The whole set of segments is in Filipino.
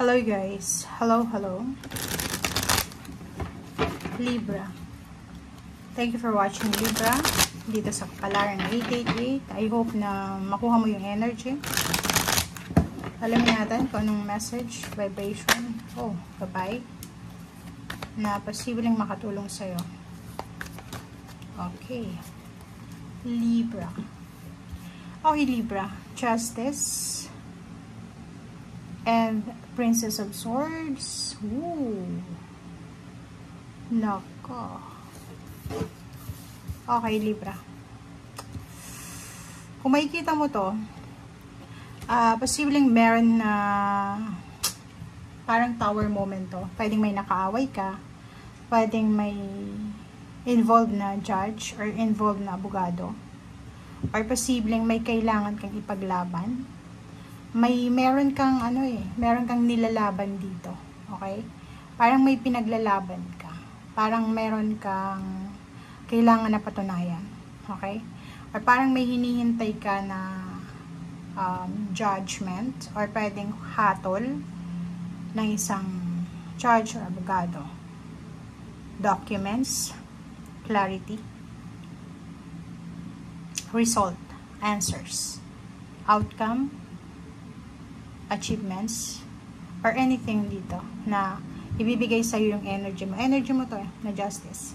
Hello guys. Hello. Libra. Thank you for watching Libra. Dito sa Kapalaran 888. I hope na makuha mo yung energy. Alamin natin kung anong message, vibration. Oh, gabay. Na posibleng makatulong sa'yo. Okay. Libra. Okay, Libra. Justice. And Princess of Swords. Ooh. Nako. Okay, Libra. Kung makikita mo to, posibleng meron na parang tower moment to. Pwedeng may nakaaway ka. Pwedeng may involved na judge or involved na abogado. Or posibleng may kailangan kang ipaglaban. Meron kang meron kang nilalaban dito. Okay? Parang may pinaglalaban ka. Parang meron kang kailangan na patunayan. Okay? Or parang may hinihintay ka na judgment or pwedeng hatol ng isang judge or abogado. Documents, clarity, result, answers, outcome, achievements, or anything dito na ibibigay sa'yo yung energy mo. Energy mo to na justice.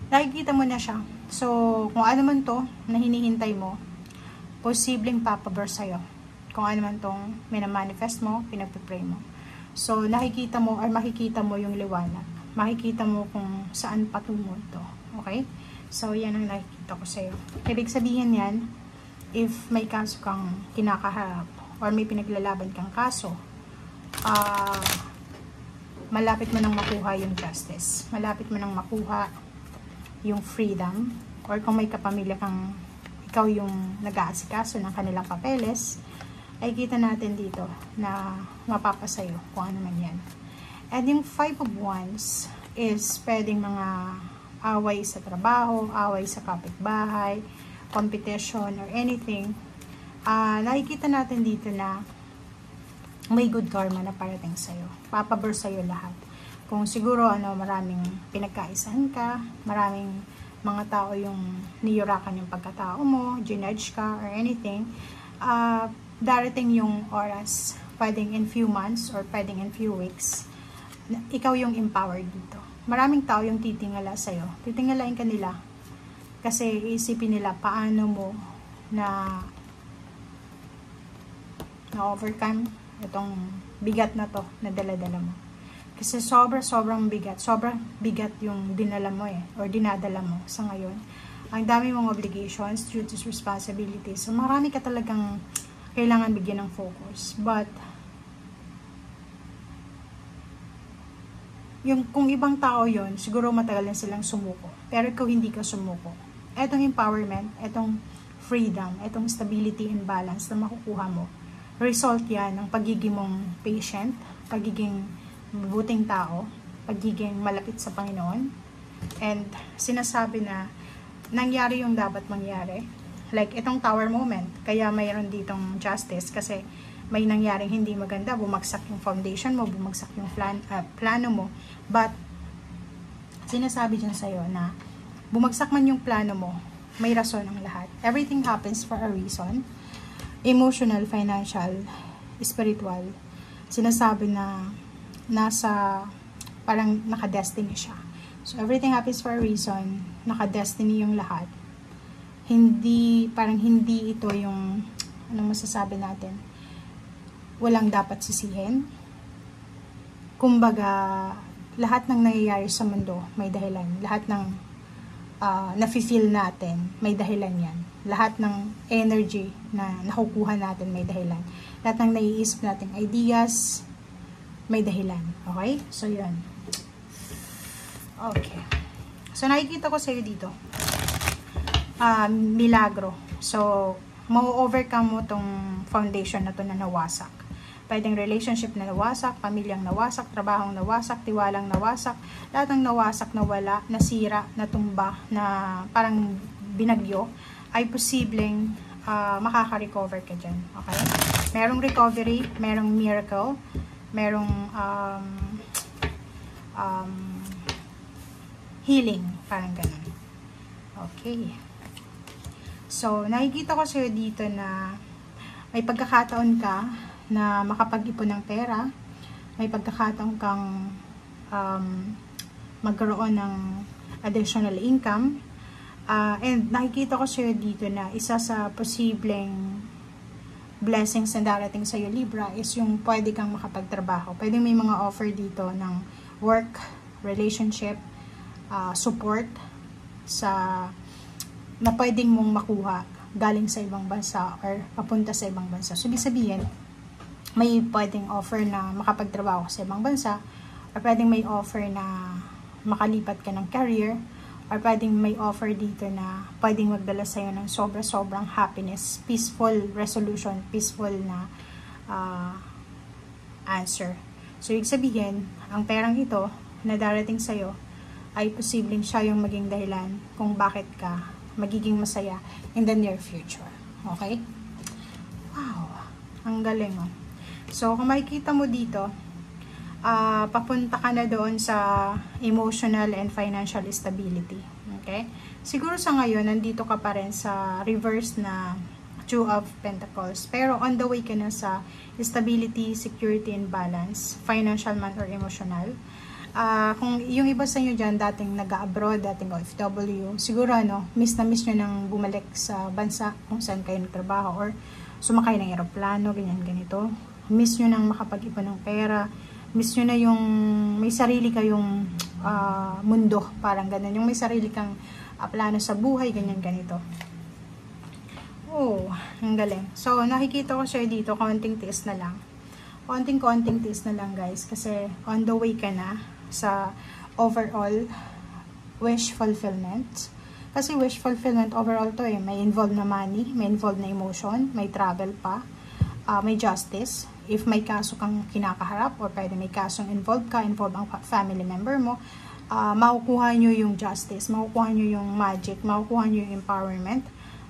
Nakikita mo na siya. So, kung ano man to na hinihintay mo, posibleng papabor sa'yo. Kung ano man tong minamanifest mo, pinagpipray mo. So, nakikita mo or makikita mo yung liwanag. Makikita mo kung saan patungo ito. Okay? So, yan ang nakikita ko sa'yo. Ibig sabihin yan, if may kaso kang kinakaharap, or may pinaglalaban kang kaso, malapit mo nang makuha yung justice. Malapit mo nang makuha yung freedom. Or kung may kapamilya kang, ikaw yung nag-aasikaso ng kanilang papeles, ay kita natin dito na mapapasayo kung ano man yan. And yung 5 of Wands is pwedeng mga away sa trabaho, away sa kapitbahay, competition, or anything. Nakikita natin dito na may good karma na parating sa'yo. Papabor sa'yo lahat. Kung siguro maraming pinagkaisahan ka, maraming mga tao yung niyurakan yung pagkatao mo, ginudge ka, or anything, darating yung oras, pwedeng in few months or pwedeng in few weeks, ikaw yung empowered dito. Maraming tao yung titingala sa'yo. Titingalain ka nila. Kasi isipin nila paano mo na overcome itong bigat na to na dala-dala mo. Kasi sobrang bigat yung dinala mo or dinadala mo sa ngayon. Ang dami mong obligations, duties, responsibilities. So marami ka talagang kailangan bigyan ng focus. But kung ibang tao yon, siguro matagal na silang sumuko. Pero ikaw hindi ka sumuko. Etong empowerment, etong freedom, etong stability and balance na makukuha mo, result yan ng pagiging mong patient, pagiging mabuting tao, pagiging malapit sa Panginoon, and sinasabi na nangyari yung dapat mangyari. Like itong tower moment, kaya mayroon ditong justice kasi may nangyaring hindi maganda, bumagsak yung foundation mo, bumagsak yung plano mo, but sinasabi dyan sa'yo na bumagsak man yung plano mo, may rason ang lahat. Everything happens for a reason. Emotional, financial, spiritual. Sinasabi na parang naka-destiny siya. So, everything happens for a reason. Naka-destiny yung lahat. Parang hindi ito yung, masasabi natin, walang dapat sisihin. Kumbaga, lahat ng nangyayari sa mundo, may dahilan. Lahat ng nafe-feel natin, may dahilan yan. Lahat ng energy na nakukuha natin, may dahilan. Lahat ng naiisip nating ideas, may dahilan. Okay? So, yun. Okay. So, nakikita ko sa'yo dito. Milagro. So, ma-overcome mo tong foundation na to na nawasak. Pwedeng relationship na nawasak, pamilyang nawasak, trabahong nawasak, tiwalang nawasak, lahat ng nawasak, nawala, nasira, natumba, na parang binagyo, ay posibleng makaka-recover ka dyan. Okay? Merong recovery, merong miracle, merong healing, parang ganun. Okay. So, nakikita ko sa'yo dito na may pagkakataon ka na makapag-ipon ng pera, may pagkakataon kang magkaroon ng additional income, and nakikita ko sa'yo dito na isa sa posibleng blessings na darating sa'yo, Libra, is yung pwede kang makapagtrabaho. Pwede may mga offer dito ng work, relationship, support na pwedeng mong makuha galing sa ibang bansa or papunta sa ibang bansa. So, ibig sabihin, may pwedeng offer na makapagtrabaho sa ibang bansa, or pwedeng may offer na makalipat ka ng career, or pwedeng may offer dito na pwedeng magdala sa'yo ng sobrang happiness, peaceful resolution, peaceful na answer. So, ibig sabihin, ang perang ito na darating sa'yo ay posibleng siya yung maging dahilan kung bakit ka magiging masaya in the near future. Okay? Wow! Ang galing, oh. So, kung makikita mo dito, papunta ka na doon sa emotional and financial stability. Okay? Siguro sa ngayon, nandito ka pa rin sa reverse na Two of Pentacles. Pero on the way ka na sa stability, security, and balance, financial man or emotional. Kung yung iba sa inyo dyan, dating nag-abroad, dating OFW, siguro miss na miss nyo nang bumalik sa bansa kung saan kayo nagtrabaho, or sumakay ng eroplano, ganito. Miss nyo nang makapag-ipon ng pera, miss nyo na yung may sarili kayong mundo, parang ganun, yung may sarili kang plano sa buhay, ganito. Oh, ang galing. So, nakikita ko siya dito, konting tiis na lang. Konting tiis na lang, guys, kasi on the way ka na sa overall wish fulfillment. Kasi wish fulfillment overall to may involved na money, may involved na emotion, may travel pa, may justice. If may kaso kang kinakaharap, or pwede may kasong involved ang family member mo, makukuha nyo yung justice, makukuha nyo yung magic, makukuha nyo yung empowerment,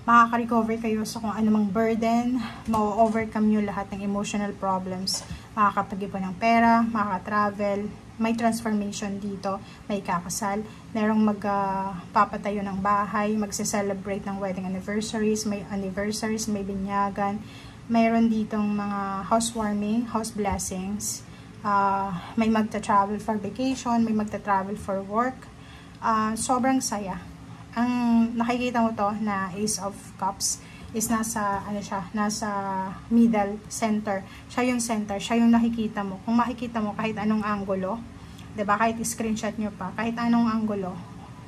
makaka-recover kayo sa kung anumang burden, ma-overcome nyo lahat ng emotional problems, makakapag-ipon ng pera, makaka-travel, may transformation dito, may kakasal, merong magpapatayo ng bahay, magse-celebrate ng wedding anniversaries, may binyagan, mayroon ditong mga housewarming, house blessings, may magta-travel for vacation, may magta-travel for work, sobrang saya. Ang nakikita mo to na Ace of Cups is nasa middle, center. Siya yung center, siya yung nakikita mo. Kung makikita mo kahit anong angulo, 'di ba? Kahit screenshot nyo pa, kahit anong angulo,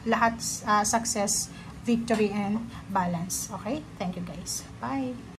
lahat success, victory and balance. Okay? Thank you guys. Bye.